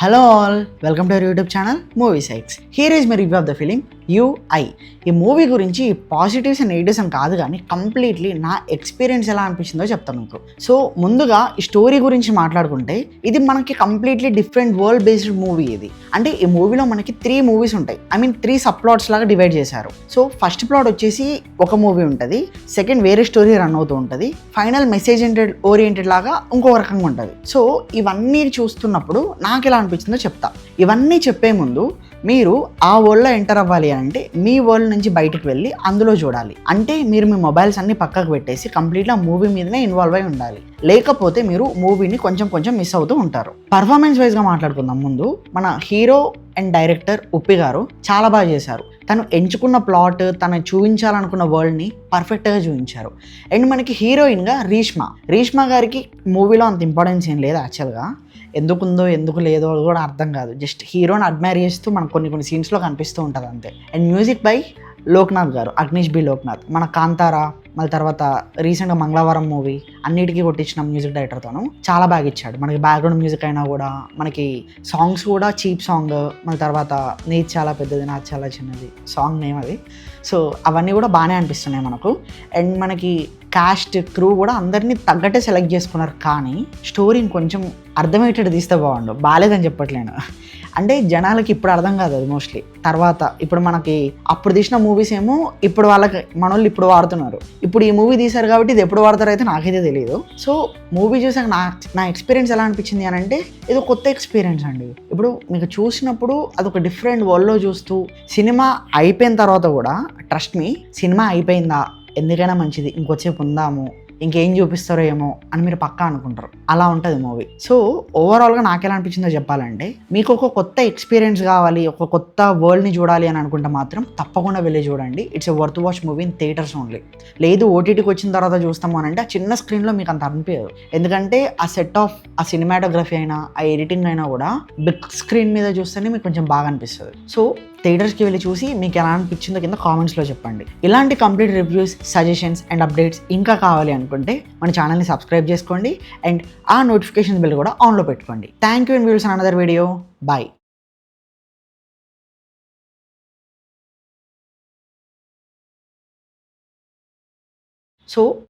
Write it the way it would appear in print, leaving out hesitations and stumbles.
Hello all, welcome to our YouTube channel movie sites. Here is my review of the film UI. ఈ movie గురించి positives and negatives అని కాదు కానీ completely నా experience ఎలా అనిపించిందో చెప్తాను మీకు. సో ముందుగా ఈ స్టోరీ గురించి మాట్లాడుకుంటే ఇది మనకి completely different world based movie. ఇది అంటే ఈ మూవీలో మనకి 3 మూవీస్ ఉంటాయి. ఐ మీన్ 3 సబ్ ప్లాట్స్ లాగా డివైడ్ చేశారు. సో ఫస్ట్ ప్లాట్ వచ్చేసి ఒక మూవీ ఉంటుంది, సెకండ్ వేరే స్టోరీ రన్ అవుతూ ఉంటుంది, ఫైనల్ మెసేజ్ ఓరియంటెడ్ లాగా ఇంకో రకంగా ఉంటుంది. సో ఇవన్నీ చూస్తున్నప్పుడు నాకు ఎలా అనిపించిందో చెప్తా. ఇవన్నీ చెప్పే ముందు మీరు ఆ వరల్డ్లో ఎంటర్ అవ్వాలి అని అంటే మీ వరల్డ్ నుంచి బయటకు వెళ్ళి అందులో చూడాలి. అంటే మీరు మీ మొబైల్స్ అన్ని పక్కకు పెట్టేసి కంప్లీట్గా మూవీ మీదనే ఇన్వాల్వ్ అయి ఉండాలి. లేకపోతే మీరు మూవీని కొంచెం కొంచెం మిస్ అవుతూ ఉంటారు. పర్ఫార్మెన్స్ వైజ్గా మాట్లాడుకుందాం. ముందు మన హీరో అండ్ డైరెక్టర్ ఉప్పి గారు చాలా బాగా చేశారు. తను ఎంచుకున్న ప్లాట్, తను చూపించాలనుకున్న వరల్డ్ని పర్ఫెక్ట్గా చూపించారు. అండ్ మనకి హీరోయిన్గా రీష్మా గారికి మూవీలో అంత ఇంపార్టెన్స్ ఏం లేదు యాక్చువల్గా. ఎందుకుందో ఎందుకు లేదో కూడా అర్థం కాదు. జస్ట్ హీరోని అడ్మైర్ చేస్తూ మనకు కొన్ని సీన్స్లో కనిపిస్తూ ఉంటుంది అంతే. అండ్ మ్యూజిక్ బై లోక్నాథ్ గారు, అగ్నిష్ బి లోక్నాథ్. మన కాంతారా, మళ్ళీ తర్వాత రీసెంట్గా మంగళవారం మూవీ అన్నిటికీ కొట్టించిన మ్యూజిక్ డైరెక్టర్తోనూ చాలా బాగా ఇచ్చాడు. మనకి బ్యాక్గ్రౌండ్ మ్యూజిక్ అయినా కూడా, మనకి సాంగ్స్ కూడా చీప్ సాంగ్, మళ్ళీ తర్వాత నీది చాలా పెద్దది నాది చాలా చిన్నది సాంగ్ నేమ్ అది. సో అవన్నీ కూడా బాగానే అనిపిస్తున్నాయి మనకు. అండ్ మనకి కాస్ట్, క్రూ కూడా అందరినీ తగ్గట్టే సెలెక్ట్ చేసుకున్నారు. కానీ స్టోరీని కొంచెం అర్థమయ్యేటట్టు తీస్తే బాగుండు. బాగాలేదని చెప్పట్లేను, అంటే జనాలకి ఇప్పుడు అర్థం కాదు అది మోస్ట్లీ. తర్వాత ఇప్పుడు మనకి అప్పుడు తీసిన మూవీస్ ఏమో ఇప్పుడు వాళ్ళకి మనోళ్ళు ఇప్పుడు వాడుతున్నారు. ఇప్పుడు ఈ మూవీ తీశారు కాబట్టి ఇది ఎప్పుడు వాడతారో అయితే నాకైతే తెలియదు. సో మూవీ చూసాక నా ఎక్స్పీరియన్స్ ఎలా అనిపించింది అని అంటే ఇది కొత్త ఎక్స్పీరియన్స్ అండి. ఇప్పుడు మీకు చూసినప్పుడు అదొక డిఫరెంట్ వరల్డ్లో చూస్తూ, సినిమా అయిపోయిన తర్వాత కూడా ట్రస్ట్ మీ, సినిమా అయిపోయిందా ఎందుకైనా మంచిది ఇంకొచ్చేపు ఉందాము, ఇంకేం చూపిస్తారో ఏమో అని మీరు పక్కా అనుకుంటారు. అలా ఉంటుంది మూవీ. సో ఓవరాల్గా నాకు ఎలా అనిపించిందో చెప్పాలంటే, మీకు ఒక కొత్త ఎక్స్పీరియన్స్ కావాలి, ఒక కొత్త వరల్డ్ని చూడాలి అని అనుకుంటే మాత్రం తప్పకుండా వెళ్ళి చూడండి. It's a worth watch movie in theatres only. లేదు ఓటీటీకి వచ్చిన తర్వాత చూస్తాము అని అంటే ఆ చిన్న స్క్రీన్లో మీకు అంత అనిపించదు. ఎందుకంటే ఆ సెట్ ఆఫ్ ఆ సినిమాటోగ్రఫీ అయినా ఆ ఎడిటింగ్ అయినా కూడా బిగ్ స్క్రీన్ మీద చూస్తేనే మీకు కొంచెం బాగా అనిపిస్తుంది. సో థియేటర్స్కి వెళ్ళి చూసి మీకు ఎలా అనిపించిందో కింద కామెంట్స్లో చెప్పండి. ఇలాంటి complete reviews, suggestions and updates ఇంకా కావాలి అనుకుంటే మన ఛానల్ని సబ్స్క్రైబ్ చేసుకోండి అండ్ ఆ నోటిఫికేషన్ బిల్ కూడా ఆన్లో పెట్టుకోండి. Thank you and wheels in another video. Bye. So